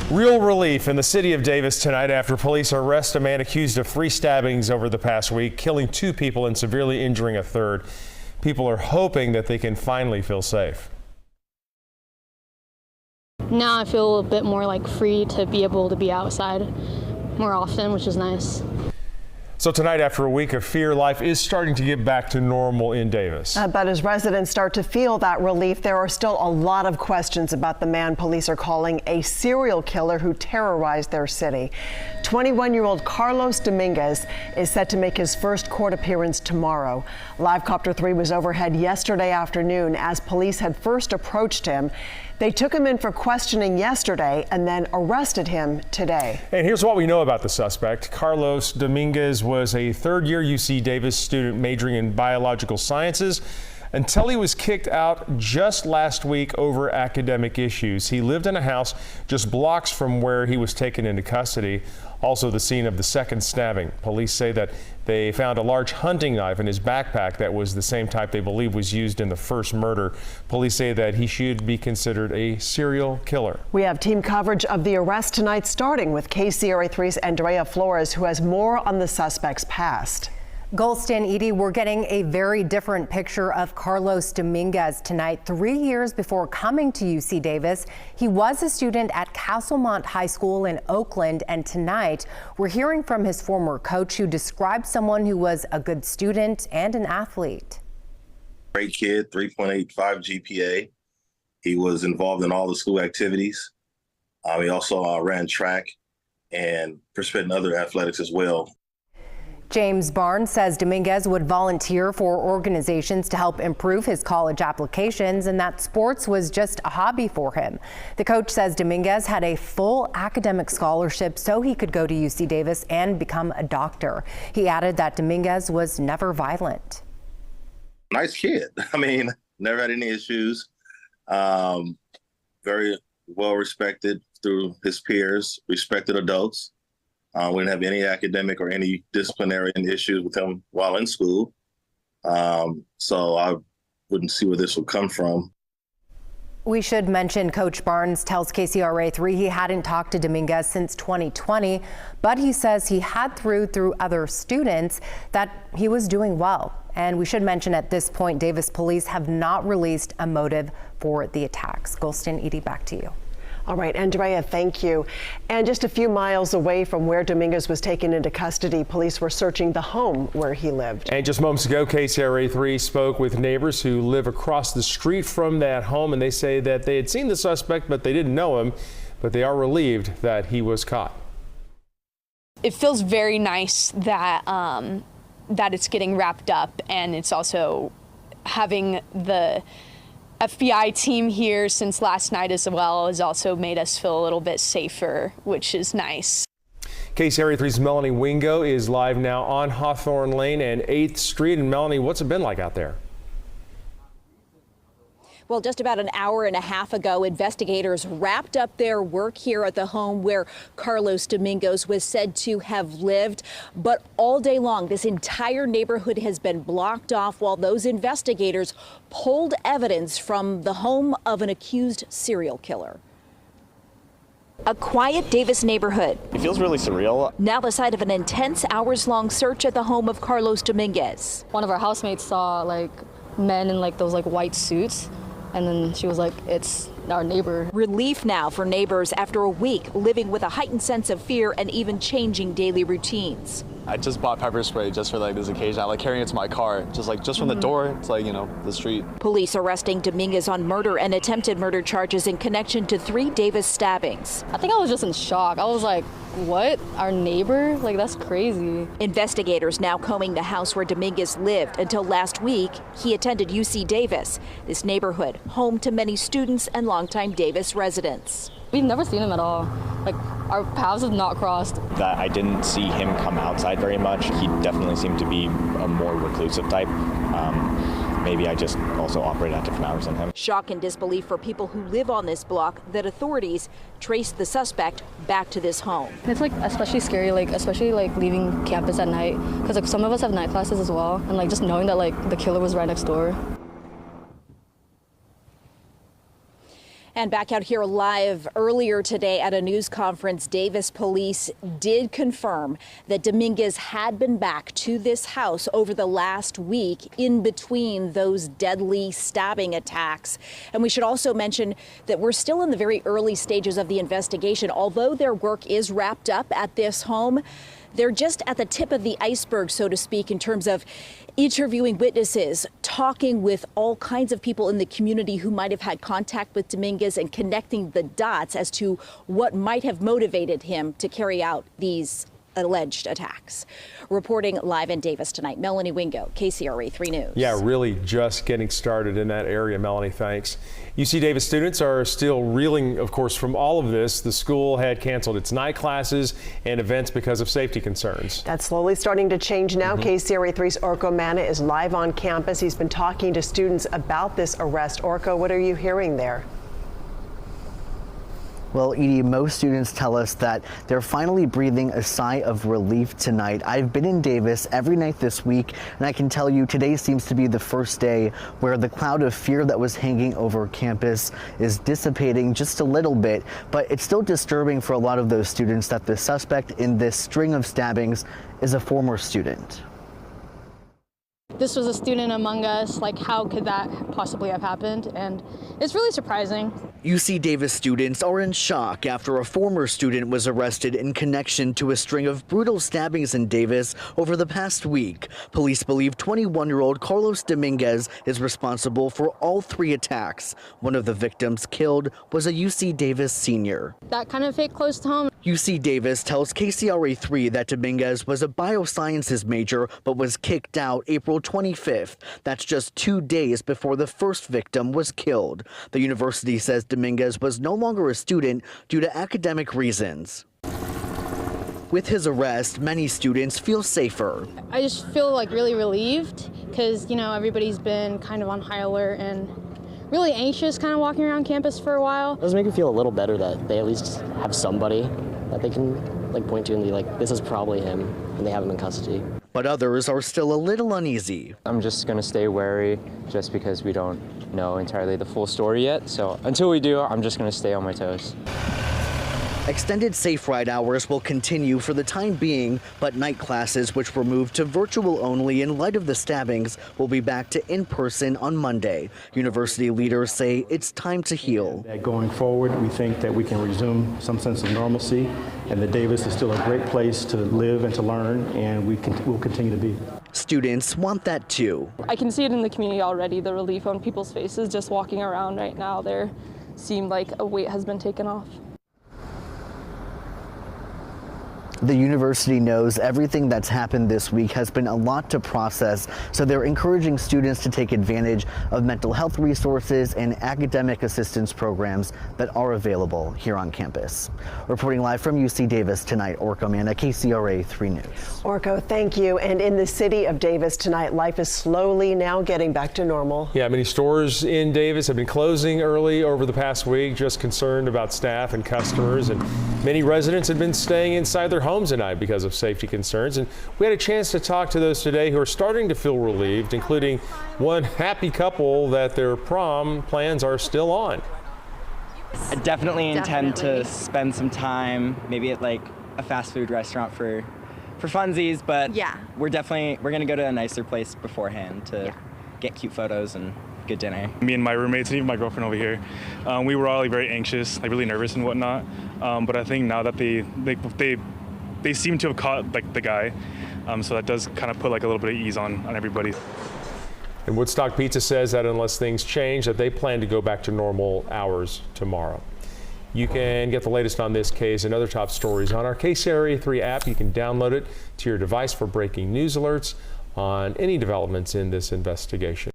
Real relief in the city of Davis tonight after police arrest a man accused of 3 stabbings over the past week, killing 2 people and severely injuring a third. People are hoping that they can finally feel safe. Now I feel a bit more like free to be able to be outside more often, which is nice. So tonight, after a week of fear, life is starting to get back to normal in Davis. But as residents start to feel that relief, there are still a lot of questions about the man police are calling a serial killer who terrorized their city. 21-year-old Carlos Dominguez is set to make his first court appearance tomorrow. Live Copter 3 was overhead yesterday afternoon as police had first approached him. They took him in for questioning yesterday and then arrested him today. And here's what we know about the suspect. Carlos Dominguez was a third-year UC Davis student majoring in biological sciences until he was kicked out just last week over academic issues. He lived in a house just blocks from where he was taken into custody, also the scene of the second stabbing. Police say that they found a large hunting knife in his backpack that was the same type they believe was used in the first murder. Police say that he should be considered a serial killer. We have team coverage of the arrest tonight, starting with KCRA 3's Andrea Flores, who has more on the suspect's past. Golston, Edie, we're getting a very different picture of Carlos Dominguez tonight. 3 years before coming to UC Davis, he was a student at Castlemont High School in Oakland, and tonight we're hearing from his former coach, who described someone who was a good student and an athlete. Great kid, 3.85 GPA. He was involved in all the school activities. He also ran track and participated in other athletics as well. James Barnes says Dominguez would volunteer for organizations to help improve his college applications and that sports was just a hobby for him. The coach says Dominguez had a full academic scholarship so he could go to UC Davis and become a doctor. He added that Dominguez was never violent. Nice kid. I mean, never had any issues. Very well respected through his peers, respected adults. We didn't have any academic or any disciplinary issues with him while in school. So I wouldn't see where this would come from. We should mention Coach Barnes tells KCRA 3 he hadn't talked to Dominguez since 2020, but he says he had through other students that he was doing well. And we should mention at this point, Davis police have not released a motive for the attacks. Golston, Edie, back to you. All right, Andrea, thank you. And just a few miles away from where Dominguez was taken into custody, police were searching the home where he lived. And just moments ago, KCRA 3 spoke with neighbors who live across the street from that home, and they say that they had seen the suspect, but they didn't know him, but they are relieved that he was caught. It feels very nice that, that it's getting wrapped up, and it's also having the FBI team here since last night as well has also made us feel a little bit safer, which is nice. KCRA 3's Melanie Wingo is live now on Hawthorne Lane and 8th Street. And Melanie, what's it been like out there? Well, just about an hour and a half ago, investigators wrapped up their work here at the home where Carlos Dominguez was said to have lived. But all day long, this entire neighborhood has been blocked off while those investigators pulled evidence from the home of an accused serial killer. A quiet Davis neighborhood. It feels really surreal. Now the site of an intense hours-long search at the home of Carlos Dominguez. One of our housemates saw men in those white suits. And then she was like, it's our neighbor. Relief now for neighbors after a week living with a heightened sense of fear and even changing daily routines. I just bought pepper spray just for this occasion. I like carrying it to my car, just from the door to the street. Police arresting Dominguez on murder and attempted murder charges in connection to 3 Davis stabbings. I think I was just in shock. I was like, what? Our neighbor? That's crazy. Investigators now combing the house where Dominguez lived. Until last week, he attended UC Davis, this neighborhood home to many students and longtime Davis residents. We've never seen him at all. Our paths have not crossed. That I didn't see him come outside very much. He definitely seemed to be a more reclusive type. Maybe I just also operate at different hours than him. Shock and disbelief for people who live on this block that authorities traced the suspect back to this home. It's especially scary, especially leaving campus at night, because some of us have night classes as well, and just knowing that the killer was right next door. And back out here live earlier today at a news conference, Davis police did confirm that Dominguez had been back to this house over the last week in between those deadly stabbing attacks. And we should also mention that we're still in the very early stages of the investigation. Although their work is wrapped up at this home, they're just at the tip of the iceberg, so to speak, in terms of interviewing witnesses, talking with all kinds of people in the community who might have had contact with Dominguez and connecting the dots as to what might have motivated him to carry out these alleged attacks. Reporting live in Davis tonight, Melanie Wingo, KCRA 3 News. Yeah, really just getting started in that area, Melanie, thanks. UC Davis students are still reeling, of course, from all of this. The school had canceled its night classes and events because of safety concerns. That's slowly starting to change now. KCRA 3's Orko Manna is live on campus. He's been talking to students about this arrest. Orko, what are you hearing there? Well, Edie, most students tell us that they're finally breathing a sigh of relief tonight. I've been in Davis every night this week, and I can tell you today seems to be the first day where the cloud of fear that was hanging over campus is dissipating just a little bit, but it's still disturbing for a lot of those students that the suspect in this string of stabbings is a former student. This was a student among us. Like, how could that possibly have happened? And it's really surprising. UC Davis students are in shock after a former student was arrested in connection to a string of brutal stabbings in Davis over the past week. Police believe 21-year-old Carlos Dominguez is responsible for all 3 attacks. One of the victims killed was a UC Davis senior. That kind of hit close to home. UC Davis tells KCRA 3 that Dominguez was a biosciences major but was kicked out April 25th. That's just 2 days before the first victim was killed. The university says Dominguez was no longer a student due to academic reasons. With his arrest, many students feel safer. I just feel like really relieved because, you know, everybody's been kind of on high alert and really anxious kind of walking around campus for a while. It does make me feel a little better that they at least have somebody that they can point to and be like, this is probably him, and they have him in custody. But others are still a little uneasy. I'm just going to stay wary just because we don't know entirely the full story yet. So until we do, I'm just going to stay on my toes. Extended safe ride hours will continue for the time being, but night classes, which were moved to virtual only in light of the stabbings, will be back to in-person on Monday. University leaders say it's time to heal. Going forward, we think that we can resume some sense of normalcy, and that Davis is still a great place to live and to learn, and we'll continue to be. Students want that too. I can see it in the community already, the relief on people's faces just walking around right now. There seemed like a weight has been taken off. The university knows everything that's happened this week has been a lot to process, so they're encouraging students to take advantage of mental health resources and academic assistance programs that are available here on campus. Reporting live from UC Davis tonight, Orko Manna, KCRA 3 News. Orko, thank you. And in the city of Davis tonight, life is slowly now getting back to normal. Yeah, many stores in Davis have been closing early over the past week, just concerned about staff and customers, and many residents have been staying inside their homes tonight because of safety concerns. And we had a chance to talk to those today who are starting to feel relieved, including one happy couple that their prom plans are still on. I definitely intend to spend some time maybe at like a fast food restaurant for funsies, but we're gonna go to a nicer place beforehand to get cute photos and good dinner. Me and my roommates and even my girlfriend over here, we were all very anxious, really nervous and whatnot. But I think now that they seem to have caught the guy, so that does kind of put a little bit of ease on everybody. And Woodstock Pizza says that unless things change, that they plan to go back to normal hours tomorrow. You can get the latest on this case and other top stories on our KCRA 3 app. You can download it to your device for breaking news alerts on any developments in this investigation.